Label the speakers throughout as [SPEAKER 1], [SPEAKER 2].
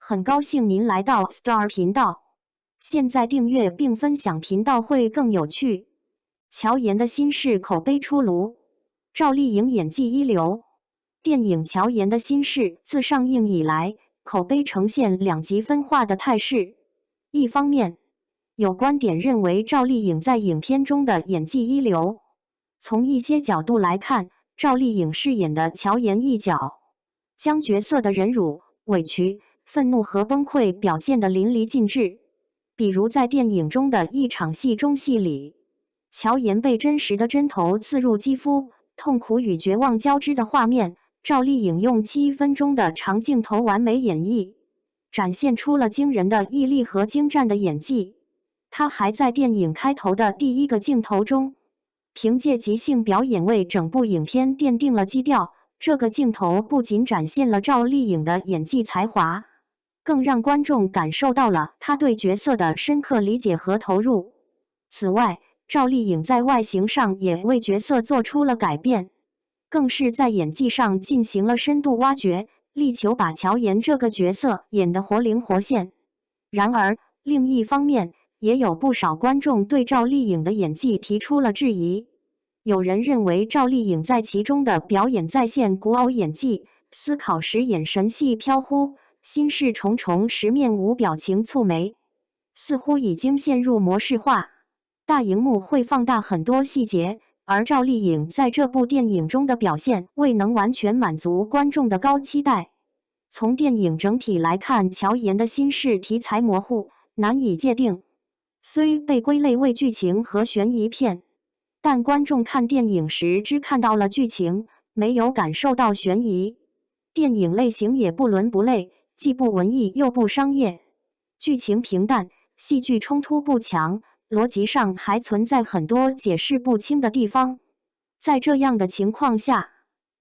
[SPEAKER 1] 很高兴您来到 Star 频道。现在订阅并分享频道会更有趣。乔妍的心事口碑出炉，赵丽颖演技一流。电影《乔妍的心事》自上映以来，口碑呈现两极分化的态势。一方面，有观点认为赵丽颖在影片中的演技一流。从一些角度来看，赵丽颖饰演的乔妍一角，将角色的忍辱、委屈、愤怒和崩溃表现得淋漓尽致。比如在电影中的一场戏中戏里，乔妍被真实的针头刺入肌肤，痛苦与绝望交织的画面，赵丽颖用7分钟的长镜头完美演绎，展现出了惊人的毅力和精湛的演技。她还在电影开头的第一个镜头中，凭借即兴表演为整部影片奠定了基调。这个镜头不仅展现了赵丽颖的演技才华，更让观众感受到了她对角色的深刻理解和投入。此外，赵丽颖在外形上也为角色做出了改变，更是在演技上进行了深度挖掘，力求把乔妍这个角色演得活灵活现。然而，另一方面，也有不少观众对赵丽颖的演技提出了质疑。有人认为赵丽颖在其中的表演再现古偶演技，思考时眼神细飘忽，心事重重时面无表情蹙眉，似乎已经陷入模式化。大荧幕会放大很多细节，而赵丽颖在这部电影中的表现未能完全满足观众的高期待。从电影整体来看，乔妍的心事题材模糊，难以界定。虽被归类为剧情和悬疑片，但观众看电影时只看到了剧情，没有感受到悬疑。电影类型也不伦不类，既不文艺又不商业，剧情平淡，戏剧冲突不强，逻辑上还存在很多解释不清的地方。在这样的情况下，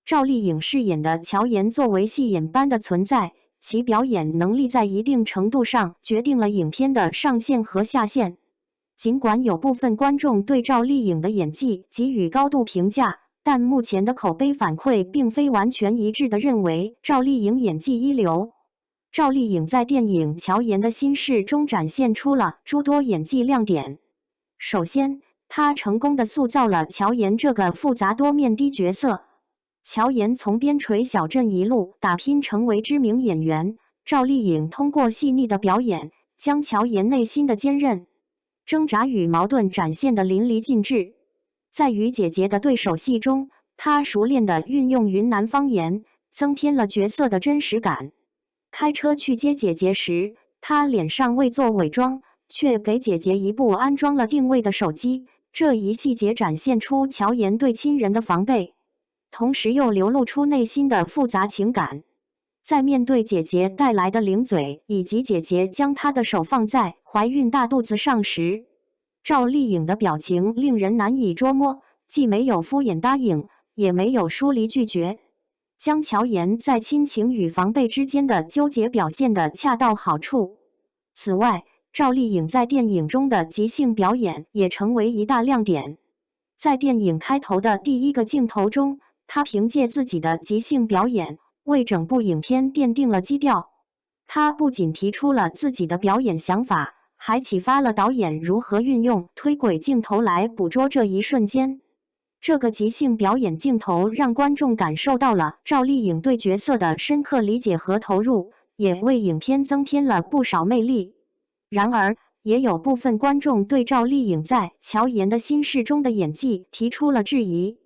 [SPEAKER 1] 赵丽颖饰演的乔妍作为戏眼般的存在，其表演能力在一定程度上决定了影片的上限和下限。尽管有部分观众对赵丽颖的演技给予高度评价，但目前的口碑反馈并非完全一致地认为赵丽颖演技一流。赵丽颖在电影《乔妍的心事》中展现出了诸多演技亮点。首先，她成功地塑造了乔妍这个复杂多面的角色。乔妍从边陲小镇一路打拼成为知名演员，赵丽颖通过细腻的表演，将乔妍内心的坚韧、挣扎与矛盾展现得淋漓尽致。在与姐姐的对手戏中，她熟练地运用云南方言，增添了角色的真实感。开车去接姐姐时，她脸上未做伪装，却给姐姐一部安装了定位的手机，这一细节展现出乔妍对亲人的防备，同时又流露出内心的复杂情感。在面对姐姐带来的零嘴，以及姐姐将她的手放在怀孕大肚子上时，赵丽颖的表情令人难以捉摸，既没有敷衍答应，也没有疏离拒绝，将乔妍在亲情与防备之间的纠结表现得恰到好处。此外，赵丽颖在电影中的即兴表演也成为一大亮点。在电影开头的第一个镜头中，她凭借自己的即兴表演，为整部影片奠定了基调。她不仅提出了自己的表演想法，还启发了导演如何运用推轨镜头来捕捉这一瞬间。这个即兴表演镜头让观众感受到了赵丽颖对角色的深刻理解和投入，也为影片增添了不少魅力。然而，也有部分观众对赵丽颖在《乔妍的心事》中的演技提出了质疑。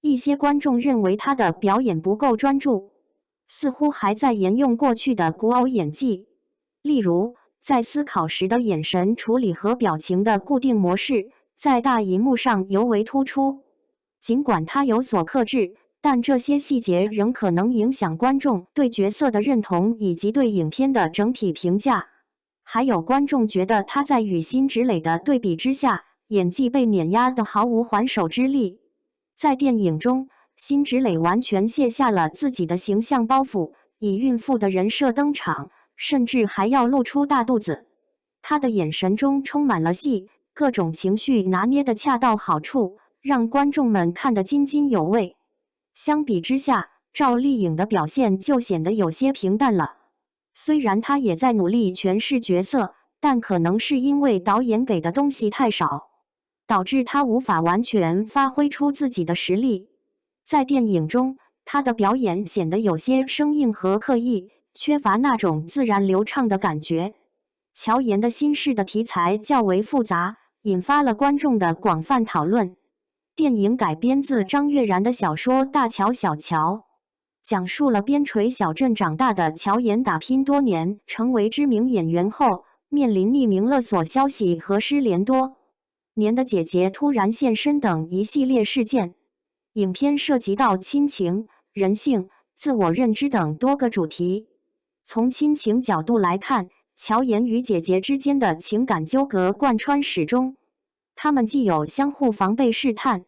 [SPEAKER 1] 一些观众认为她的表演不够专注，似乎还在沿用过去的古偶演技，例如在思考时的眼神处理和表情的固定模式，在大荧幕上尤为突出。尽管她有所克制，但这些细节仍可能影响观众对角色的认同以及对影片的整体评价。还有观众觉得她在与辛芷蕾的对比之下，演技被碾压得毫无还手之力。在电影中，辛芷蕾完全卸下了自己的形象包袱，以孕妇的人设登场，甚至还要露出大肚子。她的眼神中充满了戏，各种情绪拿捏得恰到好处，让观众们看得津津有味。相比之下，赵丽颖的表现就显得有些平淡了。虽然他也在努力诠释角色，但可能是因为导演给的东西太少，导致他无法完全发挥出自己的实力。在电影中，他的表演显得有些生硬和刻意，缺乏那种自然流畅的感觉。乔岩的心事的题材较为复杂，引发了观众的广泛讨论。电影改编自张悦然的小说《大乔小乔》，讲述了边陲小镇长大的乔岩打拼多年，成为知名演员后，面临匿名勒索消息和失联多年的姐姐突然现身等一系列事件。影片涉及到亲情、人性、自我认知等多个主题。从亲情角度来看，乔岩与姐姐之间的情感纠葛贯穿始终，他们既有相互防备试探，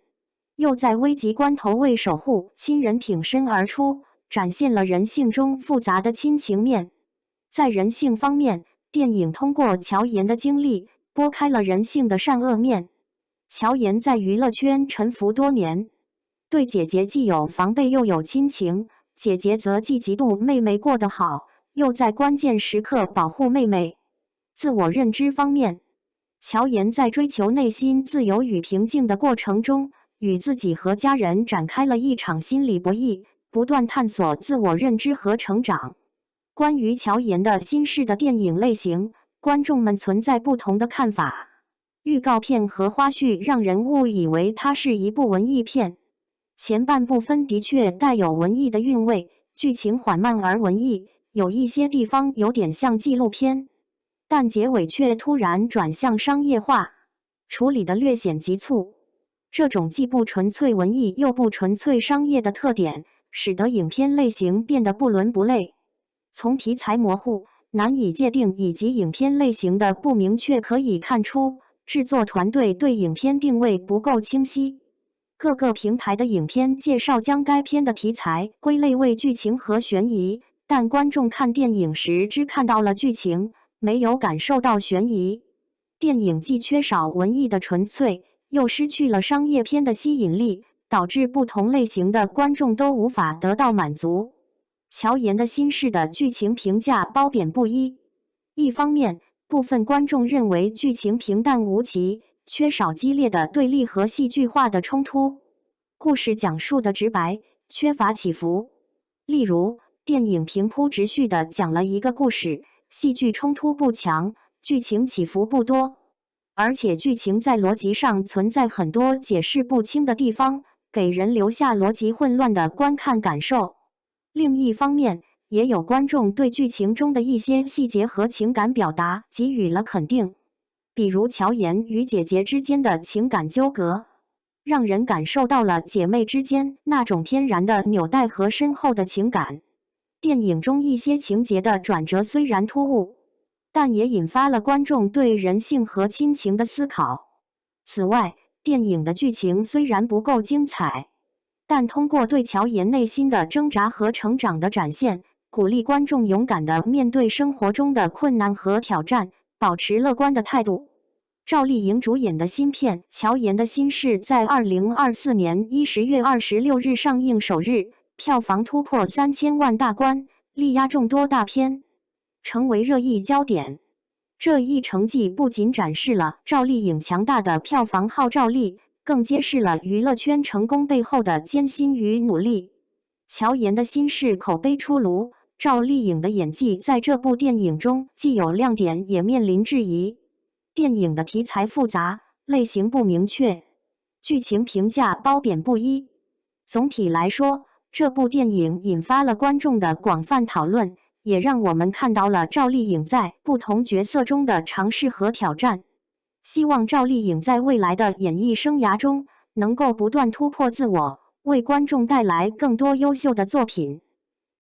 [SPEAKER 1] 又在危急关头为守护亲人挺身而出，展现了人性中复杂的亲情面。在人性方面，电影通过乔岩的经历，拨开了人性的善恶面。乔岩在娱乐圈沉浮多年，对姐姐既有防备又有亲情，姐姐则既嫉妒妹妹过得好，又在关键时刻保护妹妹。自我认知方面，乔岩在追求内心自由与平静的过程中，与自己和家人展开了一场心理博弈，不断探索自我认知和成长。关于乔岩的心事的电影类型，观众们存在不同的看法。预告片和花絮让人误以为它是一部文艺片。前半部分的确带有文艺的韵味，剧情缓慢而文艺，有一些地方有点像纪录片，但结尾却突然转向商业化，处理得略显急促。这种既不纯粹文艺又不纯粹商业的特点，使得影片类型变得不伦不类。从题材模糊、难以界定以及影片类型的不明确可以看出，制作团队对影片定位不够清晰。各个平台的影片介绍将该片的题材归类为剧情和悬疑，但观众看电影时只看到了剧情，没有感受到悬疑。电影既缺少文艺的纯粹，又失去了商业片的吸引力，导致不同类型的观众都无法得到满足。乔岩的心事的剧情评价褒贬不一。一方面，部分观众认为剧情平淡无奇，缺少激烈的对立和戏剧化的冲突，故事讲述的直白，缺乏起伏。例如，电影平铺直叙地讲了一个故事，戏剧冲突不强，剧情起伏不多，而且剧情在逻辑上存在很多解释不清的地方，给人留下逻辑混乱的观看感受。另一方面，也有观众对剧情中的一些细节和情感表达给予了肯定，比如乔岩与姐姐之间的情感纠葛，让人感受到了姐妹之间那种天然的纽带和深厚的情感。电影中一些情节的转折虽然突兀，但也引发了观众对人性和亲情的思考。此外，电影的剧情虽然不够精彩，但通过对乔岩内心的挣扎和成长的展现，鼓励观众勇敢地面对生活中的困难和挑战，保持乐观的态度。赵丽颖主演的新片《乔岩的心事》在2024年10月26日上映首日，票房突破3000万大关，力压众多大片，成为热议焦点。这一成绩不仅展示了赵丽颖强大的票房号召力，更揭示了娱乐圈成功背后的艰辛与努力。乔岩的心事口碑出炉，赵丽颖的演技在这部电影中既有亮点，也面临质疑。电影的题材复杂，类型不明确，剧情评价褒贬不一。总体来说，这部电影引发了观众的广泛讨论，也让我们看到了赵丽颖在不同角色中的尝试和挑战。希望赵丽颖在未来的演艺生涯中能够不断突破自我，为观众带来更多优秀的作品。